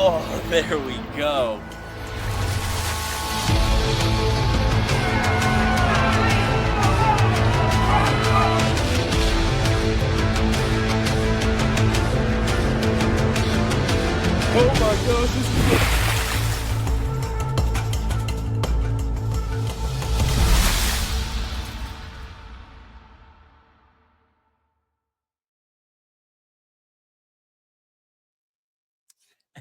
Oh, there we go. Oh my gosh, this is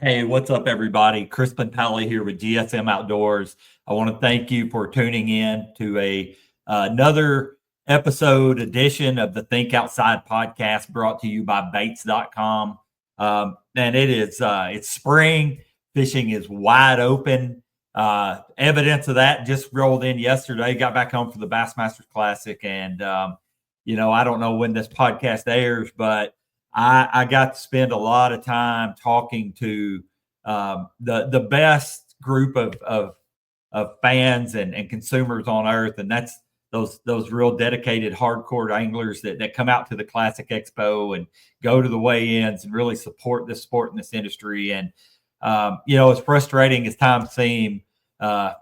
Hey, what's up, everybody? Crispin Powley here with GSM Outdoors. I want to thank you for tuning in to another episode edition of the Think Outside podcast brought to you by baits.com. And it's spring. Fishing is wide open. Evidence of that just rolled in yesterday. Got back home for the Bassmasters Classic. And, I don't know when this podcast airs, but I got to spend a lot of time talking to the best group of fans and consumers on earth, and that's those real dedicated hardcore anglers that come out to the Classic Expo and go to the weigh-ins and really support this sport and this industry. And as frustrating as times seem,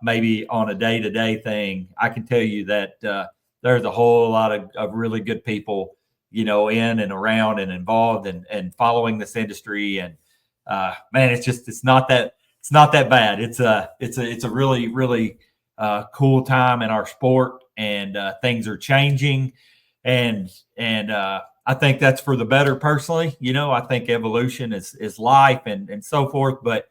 maybe on a day-to-day thing, I can tell you that there's a whole lot of really good people in and around and involved and following this industry. And man, it's not that bad. It's a really, really cool time in our sport, and things are changing. And I think that's for the better personally. I think evolution is life and so forth. But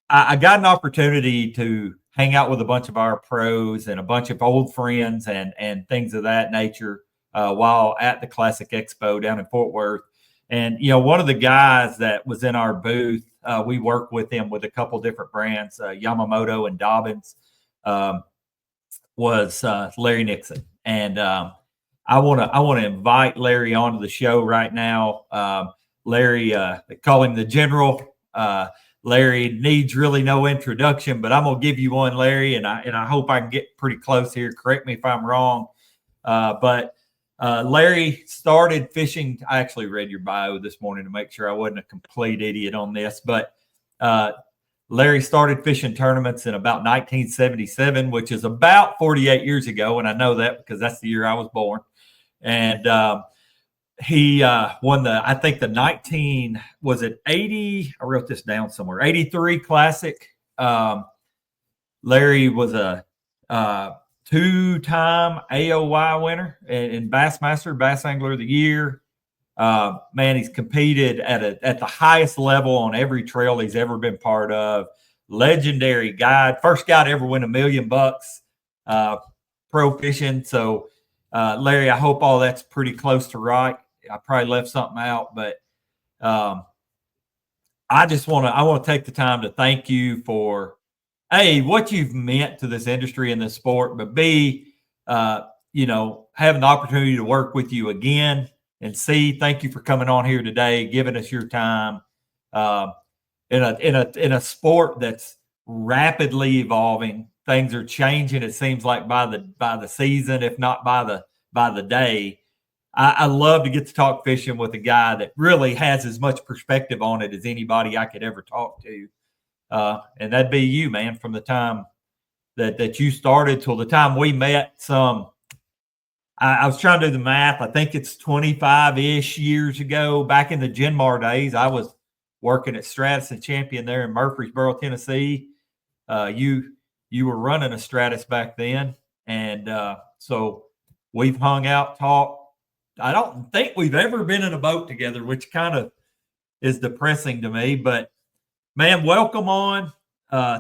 I got an opportunity to hang out with a bunch of our pros and a bunch of old friends and things of that nature while at the Classic Expo down in Fort Worth. And, one of the guys that was in our booth, we work with him with a couple different brands, Yamamoto and Dobbins, was Larry Nixon. And I want to invite Larry onto the show right now. Larry, they call him the General. Larry needs really no introduction, but I'm going to give you one, Larry, and I hope I can get pretty close here. Correct me if I'm wrong. But Larry started fishing. I actually read your bio this morning to make sure I wasn't a complete idiot on this, but Larry started fishing tournaments in about 1977, which is about 48 years ago. And I know that because that's the year I was born. And he won I think the 80? I wrote this down somewhere, 83 Classic. Larry was a two-time AOY winner in Bassmaster, Bass Angler of the Year. Man, he's competed at the highest level on every trail he's ever been part of. Legendary guide, first guy to ever win $1 million pro fishing. So, Larry, I hope all that's pretty close to right. I probably left something out, but I want to take the time to thank you for A, what you've meant to this industry and this sport, but B, having the opportunity to work with you again, and C, thank you for coming on here today, giving us your time in a sport that's rapidly evolving. Things are changing. It seems like by the season, if not by the day. I love to get to talk fishing with a guy that really has as much perspective on it as anybody I could ever talk to. And that'd be you, man, from the time that you started till the time we met. I was trying to do the math. I think it's 25-ish years ago, back in the Genmar days. I was working at Stratus and Champion there in Murfreesboro, Tennessee. You were running a Stratus back then. And so we've hung out, talked. I don't think we've ever been in a boat together, which kind of is depressing to me. But, man, welcome on.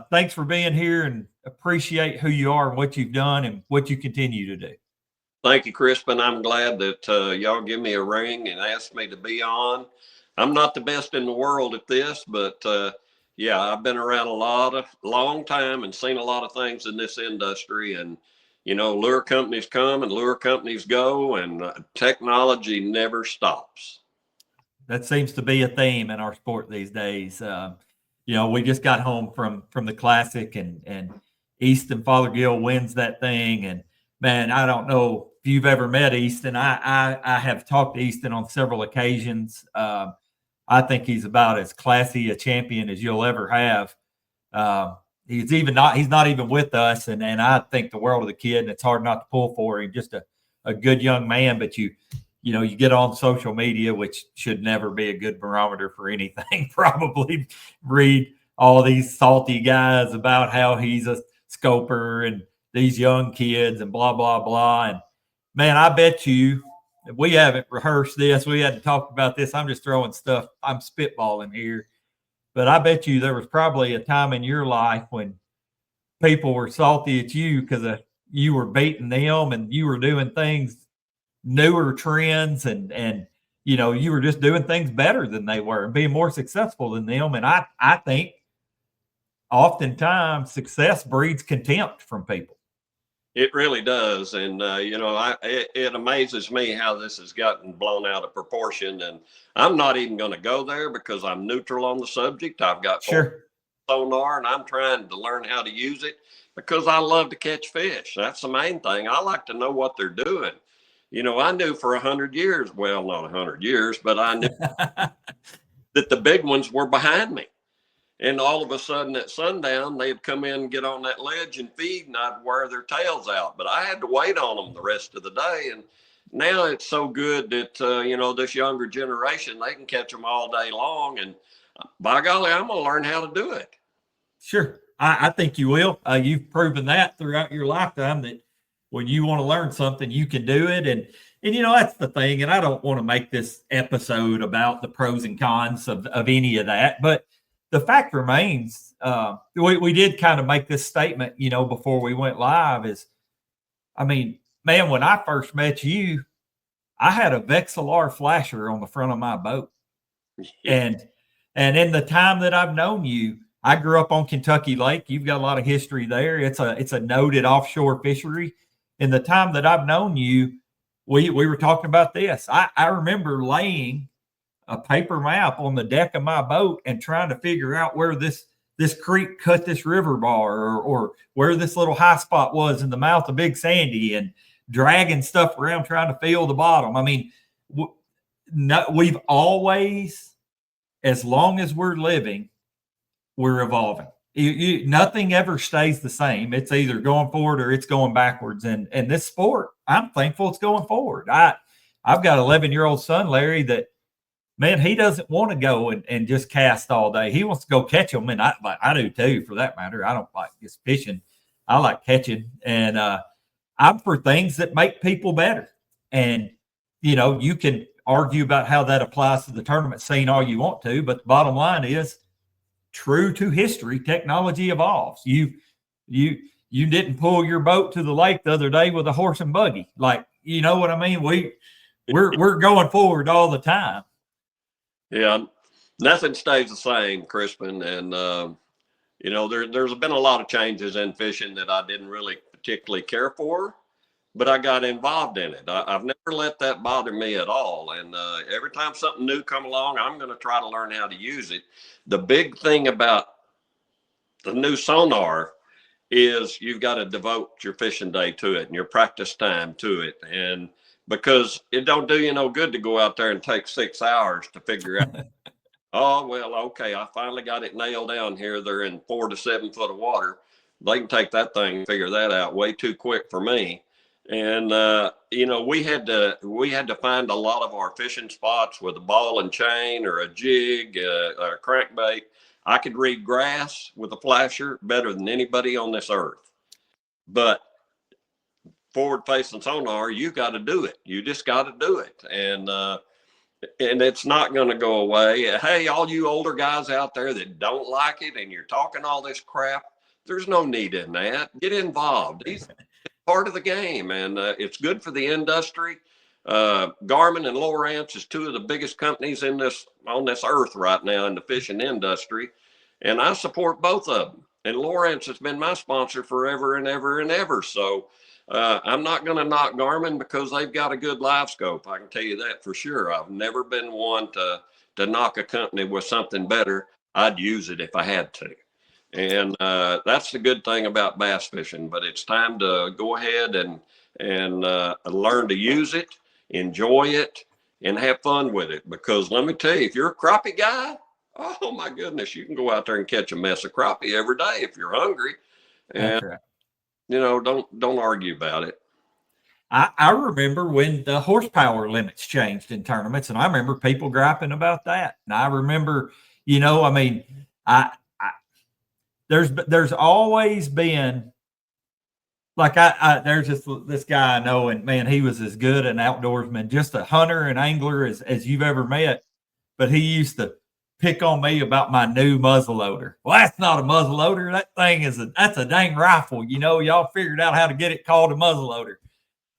Thanks for being here, and appreciate who you are and what you've done and what you continue to do. Thank you, Crispin. I'm glad that y'all give me a ring and asked me to be on. I'm not the best in the world at this, but yeah, I've been around long time and seen a lot of things in this industry. And, lure companies come and lure companies go, and technology never stops. That seems to be a theme in our sport these days. We just got home from the Classic, and Easton Fothergill wins that thing. And, man, I don't know if you've ever met Easton. I have talked to Easton on several occasions. I I think he's about as classy a champion as you'll ever have. He's not even with us. And I think the world of the kid, and it's hard not to pull for him. Just a good young man, but you get on social media, which should never be a good barometer for anything. Probably read all these salty guys about how he's a scoper and these young kids and blah, blah, blah. And man, I bet you we haven't rehearsed this. We had to talk about this. I'm just throwing stuff. I'm spitballing here. But I bet you there was probably a time in your life when people were salty at you because you were beating them and you were doing things, newer trends, and you were just doing things better than they were and being more successful than them. And I think oftentimes success breeds contempt from people. It really does. And, it amazes me how this has gotten blown out of proportion. And I'm not even going to go there because I'm neutral on the subject. I've got sonar and I'm trying to learn how to use it because I love to catch fish. That's the main thing. I like to know what they're doing. I knew for 100 years, well, not 100 years, but I knew that the big ones were behind me. And all of a sudden at sundown, they'd come in and get on that ledge and feed, and I'd wear their tails out. But I had to wait on them the rest of the day. And now it's so good that, this younger generation, they can catch them all day long. And by golly, I'm going to learn how to do it. Sure. I think you will. You've proven that throughout your lifetime that when you want to learn something, you can do it. And that's the thing. And I don't want to make this episode about the pros and cons of any of that. But the fact remains, we did kind of make this statement, before we went live is, man, when I first met you, I had a Vexilar flasher on the front of my boat. And in the time that I've known you, I grew up on Kentucky Lake. You've got a lot of history there. It's a noted offshore fishery. In the time that I've known you, we were talking about this. I remember laying a paper map on the deck of my boat and trying to figure out where this creek cut this river bar or where this little high spot was in the mouth of Big Sandy and dragging stuff around trying to feel the bottom. We've always, as long as we're living, we're evolving. Nothing ever stays the same. It's either going forward or it's going backwards. And this sport, I'm thankful it's going forward. I've got an 11-year-old son, Larry, that, man, he doesn't want to go and just cast all day. He wants to go catch them. And I do too, for that matter. I don't like just fishing. I like catching. And I'm for things that make people better. And, you can argue about how that applies to the tournament scene all you want to, but the bottom line is, true to history, technology evolves. You didn't pull your boat to the lake the other day with a horse and buggy. Like, you know what I mean? We're going forward all the time. Yeah, nothing stays the same, Crispin. And, there's been a lot of changes in fishing that I didn't really particularly care for, but I got involved in it. I've never let that bother me at all. And every time something new come along, I'm going to try to learn how to use it. The big thing about the new sonar is you've got to devote your fishing day to it and your practice time to it. And because it don't do you no good to go out there and take 6 hours to figure out, oh, well, okay, I finally got it nailed down here. They're in 4 to 7 foot of water. They can take that thing and figure that out way too quick for me. And, we had to find a lot of our fishing spots with a ball and chain or a jig, or a crankbait. I could read grass with a flasher better than anybody on this earth. But forward facing sonar, you got to do it. You just got to do it. And it's not going to go away. Hey, all you older guys out there that don't like it and you're talking all this crap, there's no need in that. Get involved. It's part of the game, and it's good for the industry. Garmin and Lowrance is 2 of the biggest companies on this earth right now in the fishing industry, and I support both of them. And Lowrance has been my sponsor forever and ever and ever. So I'm not going to knock Garmin because they've got a good live scope. I can tell you that for sure. I've never been one to knock a company with something better. I'd use it if I had to. And that's the good thing about bass fishing. But it's time to go ahead and learn to use it, enjoy it, and have fun with it. Because let me tell you, if you're a crappie guy, oh my goodness, you can go out there and catch a mess of crappie every day if you're hungry. And That's right. don't argue about it. I remember when the horsepower limits changed in tournaments, and I remember people griping about that. And I remember, I mean, I there's always been like there's this guy I know, and man, he was as good an outdoorsman, just a hunter and angler as you've ever met. But he used to pick on me about my new muzzleloader. Well, that's not a muzzleloader. That thing that's a dang rifle. Y'all figured out how to get it called a muzzleloader.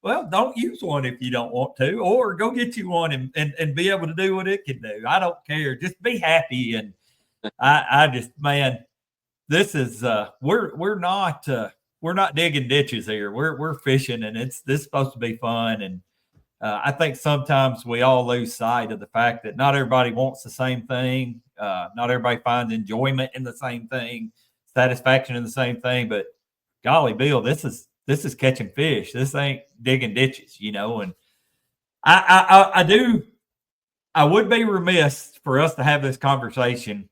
Well, don't use one if you don't want to, or go get you one and be able to do what it can do. I don't care. Just be happy. And I just, man, this is we're not digging ditches here. We're fishing, and this is supposed to be fun. And I think sometimes we all lose sight of the fact that not everybody wants the same thing. Not everybody finds enjoyment in the same thing, satisfaction in the same thing. But golly, Bill, this is catching fish. This ain't digging ditches, And I would be remiss for us to have this conversation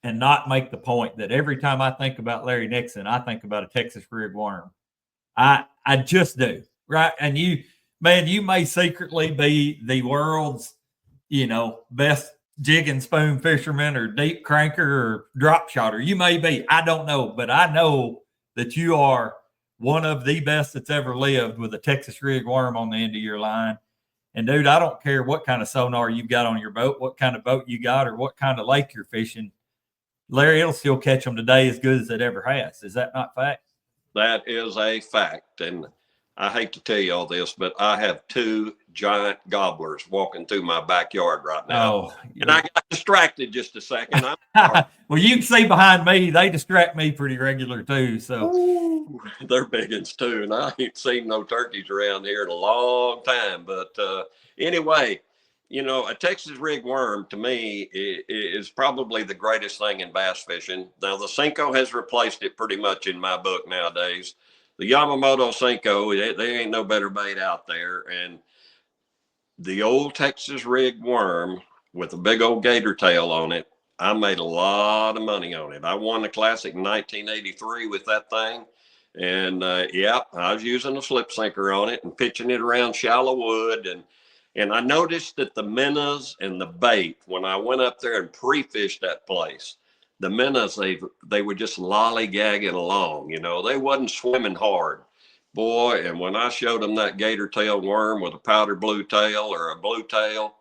and not make the point that every time I think about Larry Nixon, I think about a Texas rig worm. I just do, right? And you may secretly be the world's, best jig and spoon fisherman or deep cranker or drop shotter. You may be. I don't know, but I know that you are one of the best that's ever lived with a Texas rig worm on the end of your line. And dude, I don't care what kind of sonar you've got on your boat, what kind of boat you got, or what kind of lake you're fishing. Larry, it'll still catch them today as good as it ever has. Is that not fact? That is a fact. And I hate to tell you all this, but I have 2 giant gobblers walking through my backyard right now. Oh, and I got distracted just a second. Well, you can see behind me, they distract me pretty regular too. So ooh, they're big ones too. And I ain't seen no turkeys around here in a long time. But anyway, a Texas rig worm to me is probably the greatest thing in bass fishing. Now, the Senko has replaced it pretty much in my book nowadays. The Yamamoto Senko, they ain't no better bait out there. And the old Texas rig worm with a big old gator tail on it, I made a lot of money on it. I won the classic in 1983 with that thing. And I was using a slip sinker on it and pitching it around shallow wood. And I noticed that the minnows and the bait, when I went up there and pre-fished that place, the minnows, they were just lollygagging along. They wasn't swimming hard. Boy, and when I showed them that gator tail worm with a powder blue tail or a blue tail,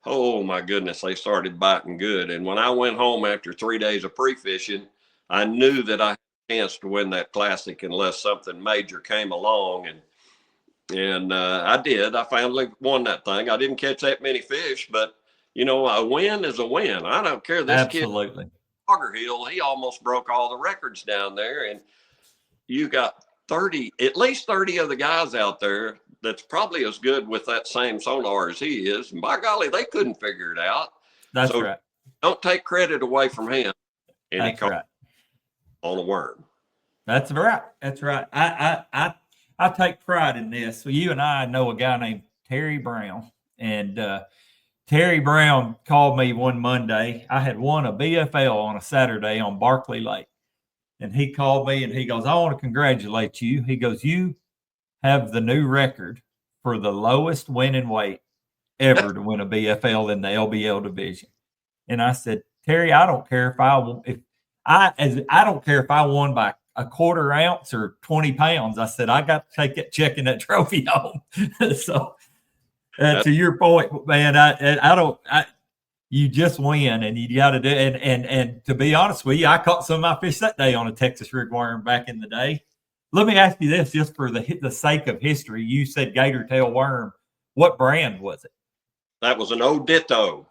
oh my goodness, they started biting good. And when I went home after 3 days of pre-fishing, I knew that I had a chance to win that classic unless something major came along. And I did. I finally won that thing. I didn't catch that many fish, but a win is a win. I don't care. This absolutely. Kid, Auger Hill, he almost broke all the records down there. And you got at least 30 of the guys out there that's probably as good with that same sonar as he is. And by golly, they couldn't figure it out. That's right. Don't take credit away from him. And that's right. On a worm. That's right. That's right. I take pride in this. So you and I know a guy named Terry Brown, and Terry Brown called me one Monday. I had won a BFL on a Saturday on Barkley Lake, and he called me and he goes, "I want to congratulate you." He goes, "You have the new record for the lowest winning weight ever to win a BFL in the LBL division." And I said, "Terry, I don't care if I don't care if I won by a quarter ounce or 20 pounds." I said, "I got to take it, checking that trophy home." So to your point, man, you just win, and you got to do it. And to be honest with you, I caught some of my fish that day on a Texas rig worm back in the day. Let me ask you this, just for the sake of history. You said gator tail worm. What brand was it? That was an old Ditto.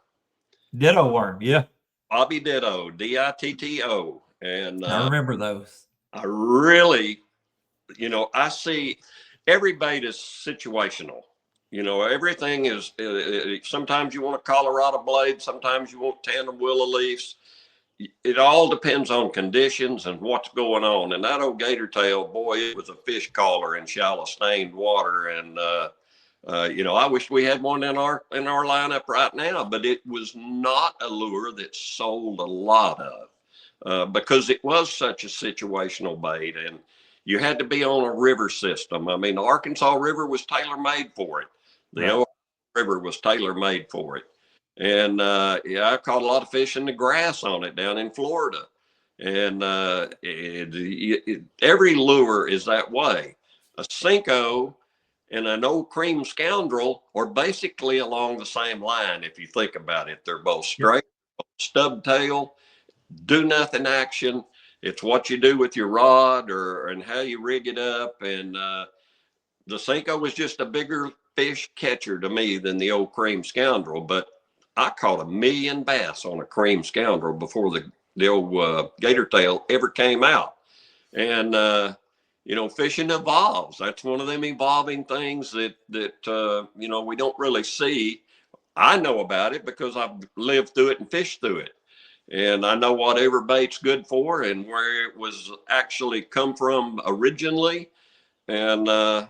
Ditto worm, yeah. Bobby Ditto, Ditto. And I remember those. I really, I see every bait is situational. Everything is, sometimes you want a Colorado blade, sometimes you want tandem willow leaves. It all depends on conditions and what's going on. And that old gator tail, boy, it was a fish caller in shallow stained water. And I wish we had one in our lineup right now, but it was not a lure that sold a lot of because it was such a situational bait, and you had to be on a river system. I mean, the Arkansas River was tailor made for it. The Ohio River was tailor made for it, and I caught a lot of fish in the grass on it down in Florida, and every lure is that way. A Cinco and an old cream scoundrel are basically along the same line. If you think about it, they're both straight, stub tail, do nothing action. It's what you do with your rod and how you rig it up. And the Cinco was just a bigger fish catcher to me than the old cream scoundrel. But I caught 1,000,000 bass on a cream scoundrel before the old gator tail ever came out. And fishing evolves. That's one of them evolving things that we don't really see. I know about it because I've lived through it and fished through it. And I know what every bait's good for and where it was actually come from originally. And, to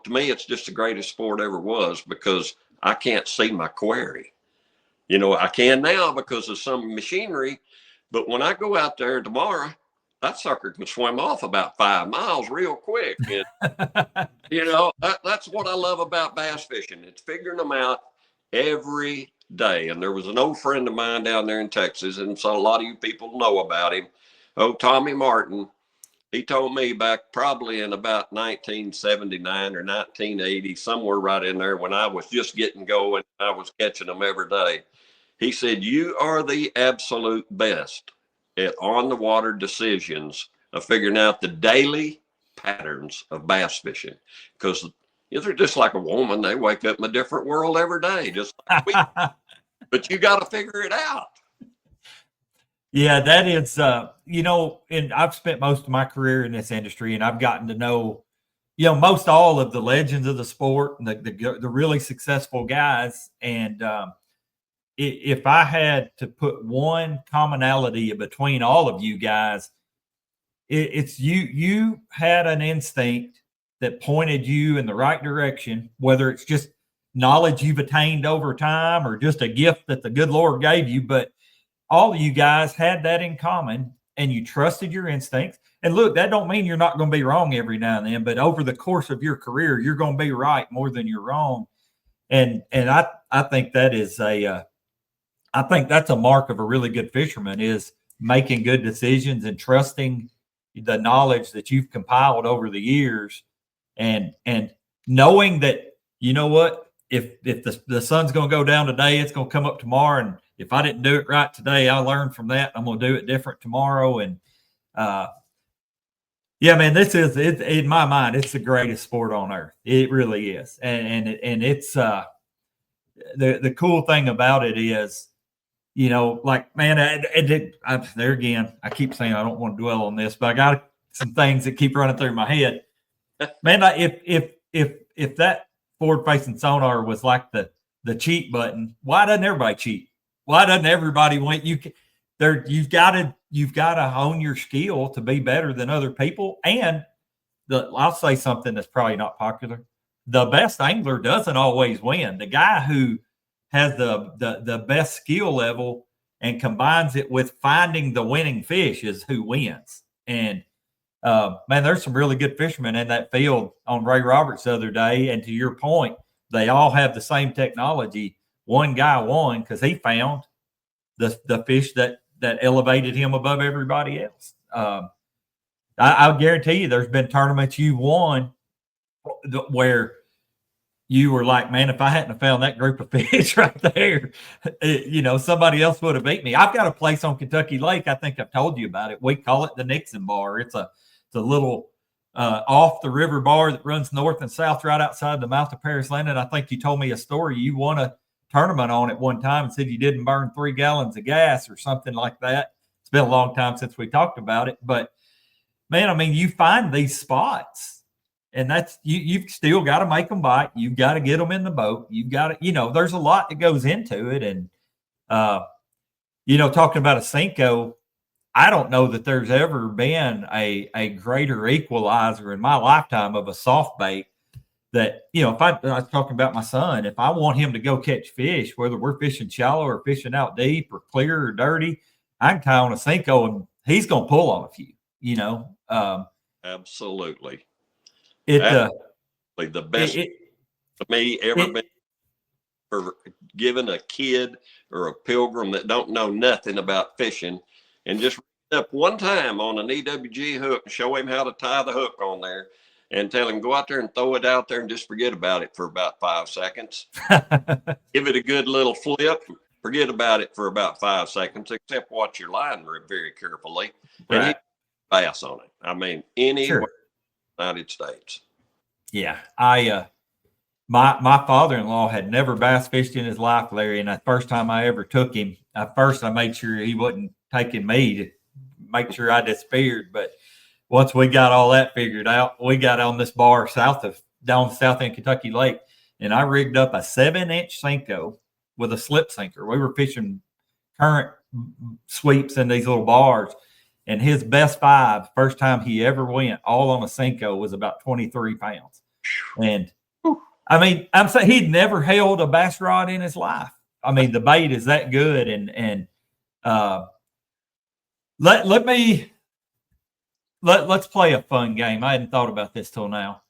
me, it's just the greatest sport ever was because I can't see my quarry. I can now because of some machinery. But when I go out there tomorrow, that sucker can swim off about 5 miles real quick. And, that's what I love about bass fishing. It's figuring them out every day. And there was an old friend of mine down there in Texas, and so a lot of you people know about him. Tommy Martin. He told me back probably in about 1979 or 1980, somewhere right in there when I was just getting going, I was catching them every day. He said, "You are the absolute best at on the water decisions of figuring out the daily patterns of bass fishing, because they're just like a woman. They wake up in a different world every day, just like we, but you got to figure it out." Yeah, that is, and I've spent most of my career in this industry, and I've gotten to know, most all of the legends of the sport and the really successful guys. And if I had to put one commonality between all of you guys, it's you had an instinct that pointed you in the right direction, whether it's just knowledge you've attained over time or just a gift that the good Lord gave you. But all of you guys had that in common, and you trusted your instincts. And look, that don't mean you're not going to be wrong every now and then, but over the course of your career, you're going to be right more than you're wrong. And I think that is I think that's a mark of a really good fisherman, is making good decisions and trusting the knowledge that you've compiled over the years, and knowing that, if the sun's going to go down today, it's going to come up tomorrow. And if I didn't do it right today, I learned from that. I'm going to do it different tomorrow. And man, this is it, in my mind, it's the greatest sport on earth. It really is. And it's the cool thing about it is, man, there again, I keep saying I don't want to dwell on this, but I got some things that keep running through my head. Man, if that forward-facing sonar was like the cheat button, why doesn't everybody cheat? Why doesn't everybody win? You've got to hone your skill to be better than other people. And I'll say something that's probably not popular. The best angler doesn't always win. The guy who has the best skill level and combines it with finding the winning fish is who wins. And man, there's some really good fishermen in that field on Ray Roberts the other day. And to your point, they all have the same technology. One guy won because he found the fish that elevated him above everybody else. I'll guarantee you there's been tournaments you won where you were like, man, if I hadn't found that group of fish right there, somebody else would have beat me. I've got a place on Kentucky Lake. I think I've told you about it. We call it the Nixon Bar. It's a little off the river bar that runs north and south right outside the mouth of Paris Landing. I think you told me a story. You won a tournament on it one time and said you didn't burn 3 gallons of gas or something like that. It's been a long time since we talked about it, but man, I mean, you find these spots. And that's you've still got to make them bite. You've got to get them in the boat. You've got to, there's a lot that goes into it. And, talking about a Cinco, I don't know that there's ever been a greater equalizer in my lifetime of a soft bait that, if I was talking about my son, if I want him to go catch fish, whether we're fishing shallow or fishing out deep or clear or dirty, I can tie on a Senko and he's going to pull on a few, Absolutely. it, Absolutely. The best to me ever been for giving a kid or a pilgrim that don't know nothing about fishing and just up one time on an EWG hook and show him how to tie the hook on there and tell him go out there and throw it out there and just forget about it for about 5 seconds. Give it a good little flip, forget about it for about 5 seconds, except watch your line very carefully. Right. And he bass on it. I mean, anywhere in the United States. Yeah. My father-in-law had never bass fished in his life, Larry, and the first time I ever took him, at first I made sure he wasn't taking me to make sure I despaired. But once we got all that figured out, we got on this bar down south end Kentucky Lake, and I rigged up a 7-inch Senko with a slip sinker. We were fishing current sweeps in these little bars, and his best five, first time he ever went, all on a Senko, was about 23 pounds. And I mean, I'm saying he'd never held a bass rod in his life. I mean, the bait is that good. And let's play a fun game. I hadn't thought about this till now.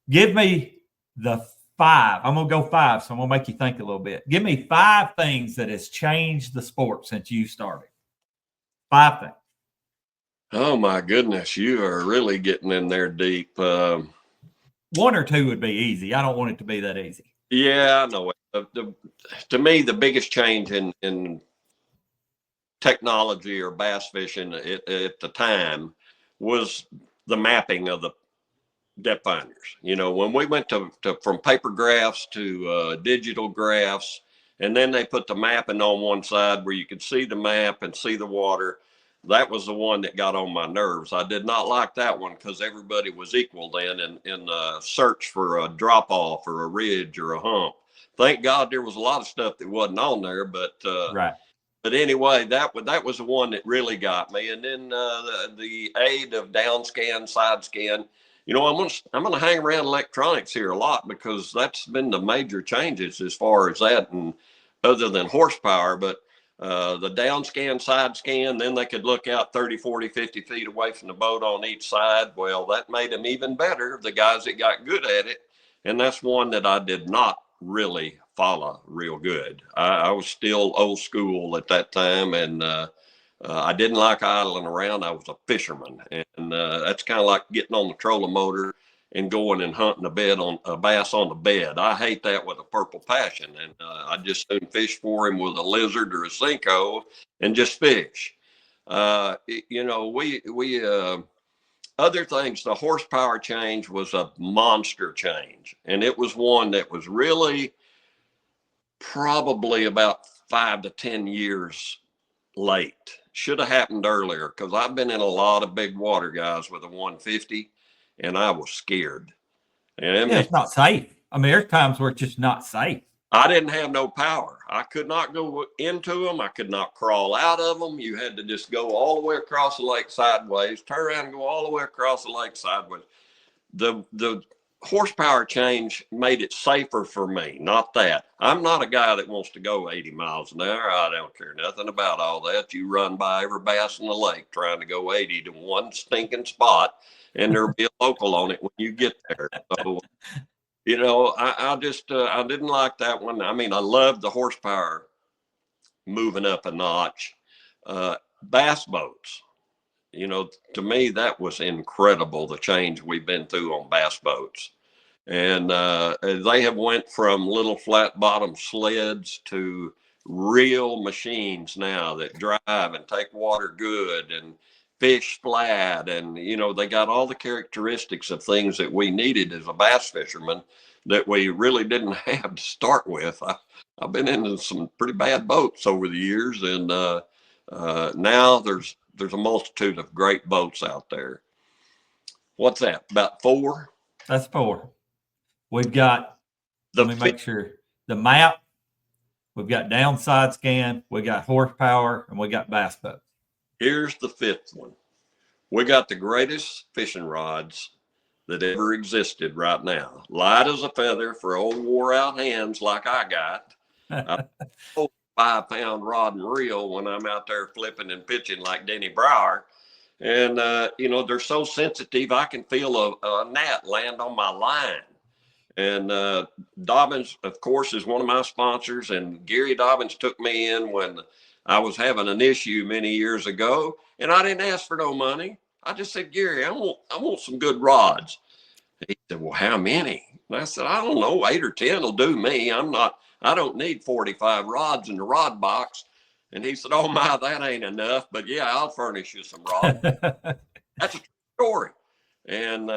Give me the 5. I'm gonna go 5, so I'm gonna make you think a little bit. Give me 5 things that has changed the sport since you started. 5 things. Oh my goodness, you are really getting in there deep. 1 or 2 would be easy. I don't want it to be that easy. Yeah, I know. To me, the biggest change in technology or bass fishing at the time was the mapping of the depth finders. When we went to from paper graphs to digital graphs, and then they put the mapping on one side where you could see the map and see the water. That was the one that got on my nerves. I did not like that one because everybody was equal then in search for a drop off or a ridge or a hump. Thank God there was a lot of stuff that wasn't on there, but right. But anyway, that was the one that really got me. And then the aid of down scan, side scan. I'm gonna hang around electronics here a lot because that's been the major changes as far as that, and other than horsepower, but the down scan, side scan, then they could look out 30, 40, 50 feet away from the boat on each side. Well, that made them even better, the guys that got good at it. And that's one that I did not really follow real good. I was still old school at that time, and I didn't like idling around. I was a fisherman, and that's kind of like getting on the trolling motor and going and hunting a bass on the bed. I hate that with a purple passion, and I just soon fish for him with a lizard or a Senko and just fish. We other things, the horsepower change was a monster change, and it was one that was really probably about 5 to 10 years late. Should have happened earlier, because I've been in a lot of big water, guys, with a 150, and I was scared. And it's not safe. I mean, there's times where it's just not safe. I didn't have no power. I could not go into them. I could not crawl out of them. You had to just go all the way across the lake sideways, turn around and go all the way across the lake sideways. The horsepower change made it safer for me, not that. I'm not a guy that wants to go 80 miles an hour. I don't care nothing about all that. You run by every bass in the lake trying to go 80 to one stinking spot, and there'll be a local on it when you get there. So, I just I didn't like that one. I mean, I loved the horsepower moving up a notch. Bass boats, to me, that was incredible, the change we've been through on bass boats. And they have went from little flat bottom sleds to real machines now that drive and take water good and fish flat. And, they got all the characteristics of things that we needed as a bass fisherman that we really didn't have to start with. I've been into some pretty bad boats over the years, and now there's a multitude of great boats out there. What's that? About 4? That's 4. We've got, let me make sure, the map, we've got downside scan, we got horsepower, and we got bass boat. Here's the 5th one. We got the greatest fishing rods that ever existed right now. Light as a feather for old wore out hands like I got. I 5-pound rod and reel when I'm out there flipping and pitching like Denny Brower. And, they're so sensitive, I can feel a gnat land on my line. And Dobbins, of course, is one of my sponsors. And Gary Dobbins took me in when I was having an issue many years ago. And I didn't ask for no money. I just said, Gary, I want some good rods. He said, well, how many? And I said, I don't know, 8 or 10 will do me. I don't need 45 rods in the rod box. And he said, oh my, that ain't enough. But yeah, I'll furnish you some rods. That's a true story. And,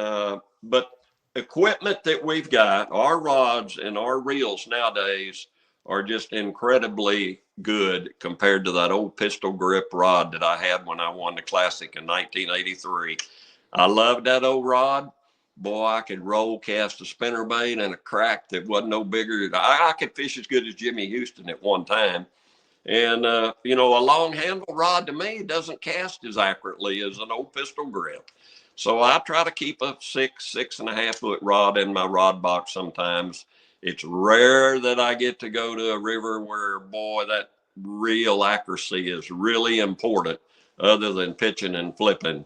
but equipment that we've got, our rods and our reels nowadays are just incredibly good compared to that old pistol grip rod that I had when I won the Classic in 1983. I loved that old rod. Boy, I could roll cast a spinnerbait and a crack that wasn't no bigger. I could fish as good as Jimmy Houston at one time. And, a long handle rod to me doesn't cast as accurately as an old pistol grip. So I try to keep a 6.5 foot rod in my rod box sometimes. It's rare that I get to go to a river where, boy, that reel accuracy is really important other than pitching and flipping.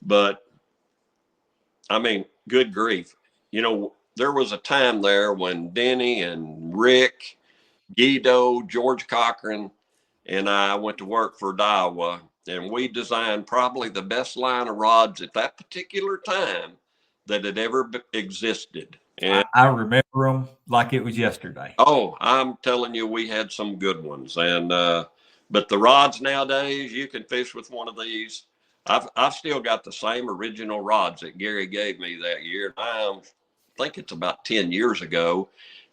But, I mean, good grief. There was a time there when Denny and Rick, Guido, George Cochran, and I went to work for Daiwa, and we designed probably the best line of rods at that particular time that had ever existed. And I remember them like it was yesterday. Oh, I'm telling you, we had some good ones. And but the rods nowadays, you can fish with one of these. I've still got the same original rods that Gary gave me that year. I think it's about 10 years ago.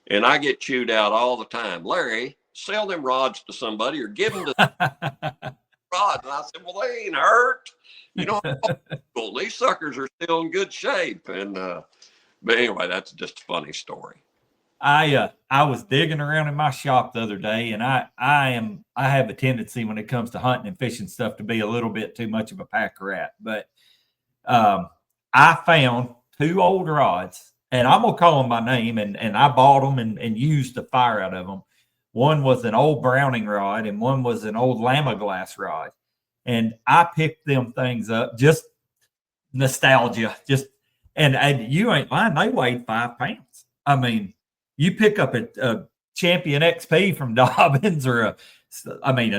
And I get chewed out all the time. Larry, sell them rods to somebody or give them to rods. And I said, well, they ain't hurt. These suckers are still in good shape. And but anyway, that's just a funny story. I was digging around in my shop the other day, and I have a tendency when it comes to hunting and fishing stuff to be a little bit too much of a pack rat. But I found 2 old rods, and I'm gonna call them by name, and I bought them and used the fire out of them. One was an old Browning rod, and one was an old Lama glass rod. And I picked them things up, just nostalgia, and you ain't lying, they weighed 5 pounds. I mean, you pick up a Champion XP from Dobbins or a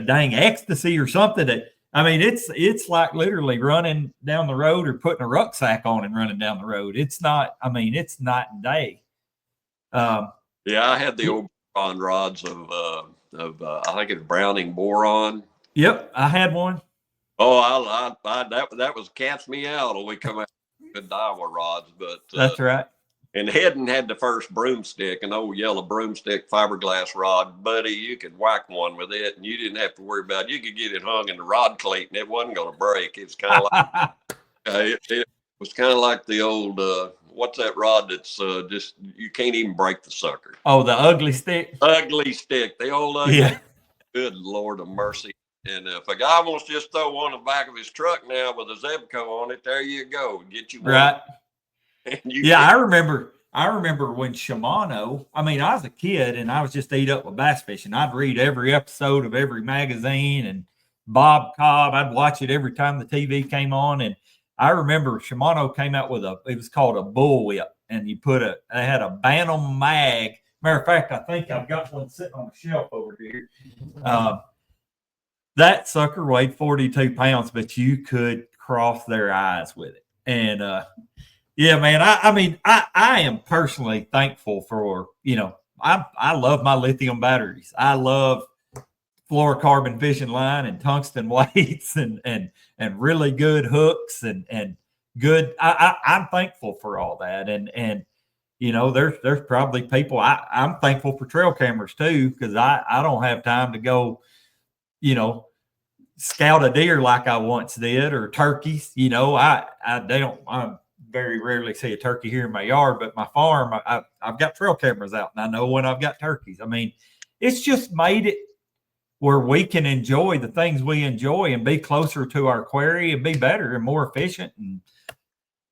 dang Ecstasy or something it's like literally running down the road or putting a rucksack on and running down the road. It's not, it's night and day. Yeah, I had the old boron rods of I think it's Browning boron. Yep, I had one. Oh, that was catch me out when we come out with Daiwa rods, but that's right. And Hedden had the first broomstick, an old yellow broomstick fiberglass rod. Buddy, you could whack one with it, and you didn't have to worry about it. You could get it hung in the rod cleat, and it wasn't going to break. It's kind of like it was kind of like the old what's that rod that's just you can't even break the sucker. Oh, the ugly stick. Ugly stick. The old ugly. Yeah. Good Lord of mercy. And if a guy wants to just throw one in the back of his truck now with a Zebco on it, there you go. Get you one. Right. I remember when Shimano, I was a kid and I was just eat up with bass fishing. I'd read every episode of every magazine and Bob Cobb. I'd watch it every time the TV came on. And I remember Shimano came out with it was called a bullwhip. And they had a Bantam mag. Matter of fact, I think I've got one sitting on the shelf over here. That sucker weighed 42 pounds, but you could cross their eyes with it. And, yeah, man, I am personally thankful for, I love my lithium batteries. I love fluorocarbon fishing line and tungsten weights and really good hooks and good. I'm thankful for all that. And there's probably people, I'm thankful for trail cameras too, because I don't have time to go, scout a deer like I once did, or turkeys. I very rarely see a turkey here in my yard, but my farm, I've got trail cameras out and I know when I've got turkeys. It's just made it where we can enjoy the things we enjoy and be closer to our quarry and be better and more efficient. And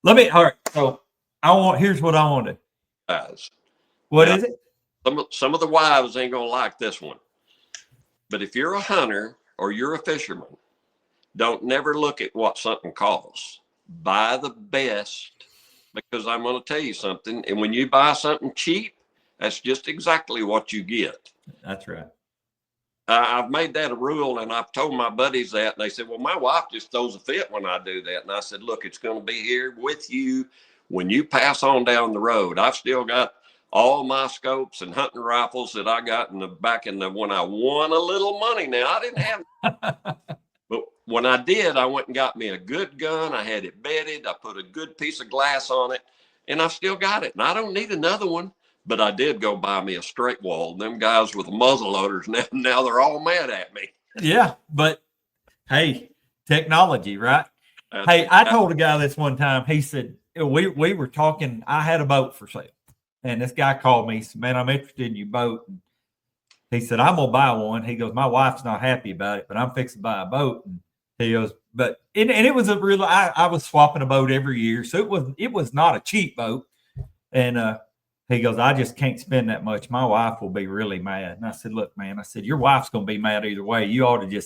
all right. So Here's what I want to. Guys. What Now, is it? Some of the wives ain't gonna like this one. But if you're a hunter or you're a fisherman, don't never look at what something costs. Buy the best, because I'm going to tell you something. And when you buy something cheap, that's just exactly what you get. That's right. I've made that a rule, and I've told my buddies that, and they said, well, my wife just throws a fit when I do that. And I said, look, it's going to be here with you when you pass on down the road. I've still got all my scopes and hunting rifles that I got when I won a little money. Now, I didn't have, but when I did, I went and got me a good gun. I had it bedded. I put a good piece of glass on it, and I've still got it. And I don't need another one. But I did go buy me a straight wall. Them guys with the muzzle loaders, now they're all mad at me. Yeah, but hey, technology, right? Hey, I told a guy this one time. He said, we were talking. I had a boat for sale, and this guy called me. He said, man, I'm interested in your boat. And he said, I'm gonna buy one. He goes, my wife's not happy about it, but I'm fixing to buy a boat. And he goes, and it was a real. I was swapping a boat every year, so it was not a cheap boat, and he goes, I just can't spend that much. My wife will be really mad. And I said, look, man, I said, your wife's going to be mad either way. You ought to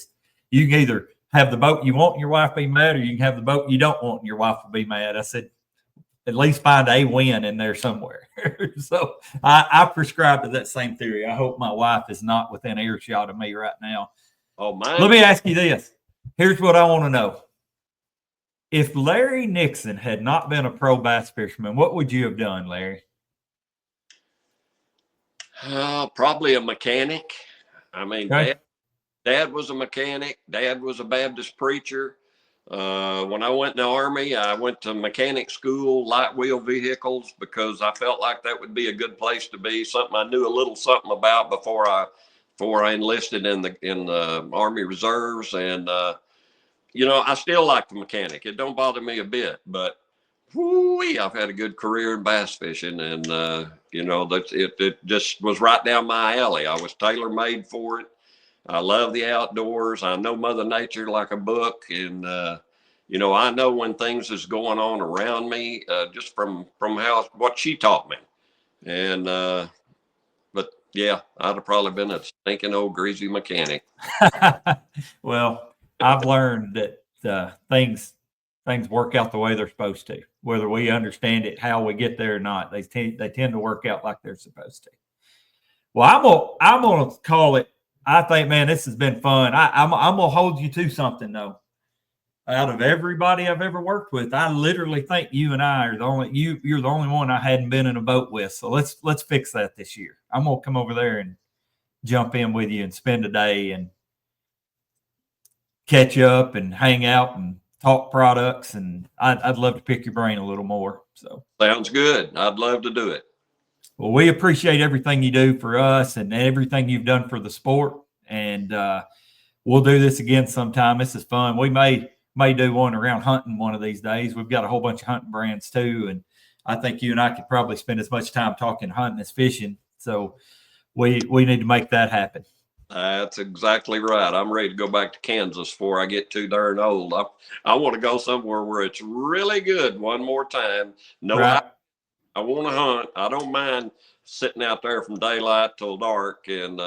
you can either have the boat you want and your wife be mad, or you can have the boat you don't want and your wife will be mad. I said, at least find a win in there somewhere. So I prescribe to that same theory. I hope my wife is not within earshot of me right now. Oh, man. Let me ask you this. Here's what I want to know. If Larry Nixon had not been a pro bass fisherman, what would you have done, Larry? Probably a mechanic. I mean, okay. Dad was a mechanic. Dad was a Baptist preacher. When I went in the Army, I went to mechanic school, light wheel vehicles, because I felt like that would be a good place to be. Something I knew a little something about before I enlisted in the Army Reserves. And I still like the mechanic. It don't bother me a bit, but I've had a good career in bass fishing, and it just was right down my alley. I was tailor-made for it. I love the outdoors. I know Mother Nature like a book, and I know when things is going on around me, just from what she taught me. And but yeah, I'd have probably been a stinking old greasy mechanic. Well, I've learned that things work out the way they're supposed to, whether we understand it, how we get there or not. They tend to work out like they're supposed to. Well, I'm gonna call it. I think, man, this has been fun. I'm gonna hold you to something though. Out of everybody I've ever worked with, I literally think you and I are you're the only one I hadn't been in a boat with. So let's fix that this year. I'm gonna come over there and jump in with you and spend a day and catch up and hang out and talk products, and I'd love to pick your brain a little more. So sounds good. I'd love to do it. Well, we appreciate everything you do for us and everything you've done for the sport, and we'll do this again sometime. This is fun. We may do one around hunting one of these days. We've got a whole bunch of hunting brands too, and I think you and I could probably spend as much time talking hunting as fishing. So we need to make that happen. That's exactly right. I'm ready to go back to Kansas before I get too darn old. I want to go somewhere where it's really good one more time. No, right. I want to hunt. I don't mind sitting out there from daylight till dark. And,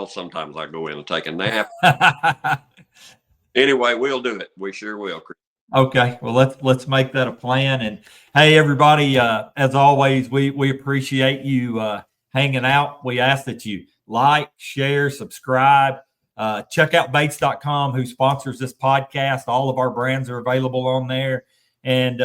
sometimes I go in and take a nap. Anyway, we'll do it. We sure will. Okay. Well, let's make that a plan. And hey, everybody, as always, we appreciate you hanging out. We ask that you like, share, subscribe. Check out baits.com, who sponsors this podcast. All of our brands are available on there. And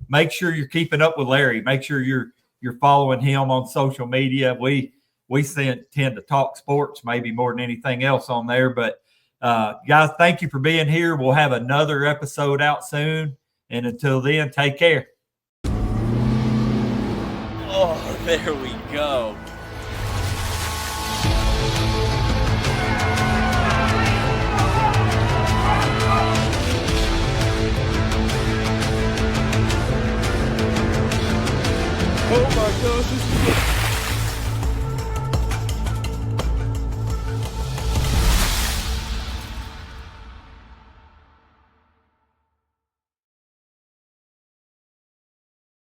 make sure you're keeping up with Larry. Make sure you're following him on social media. We tend to talk sports maybe more than anything else on there. But guys, thank you for being here. We'll have another episode out soon. And until then, take care. Oh, there we go. Oh my gosh, this is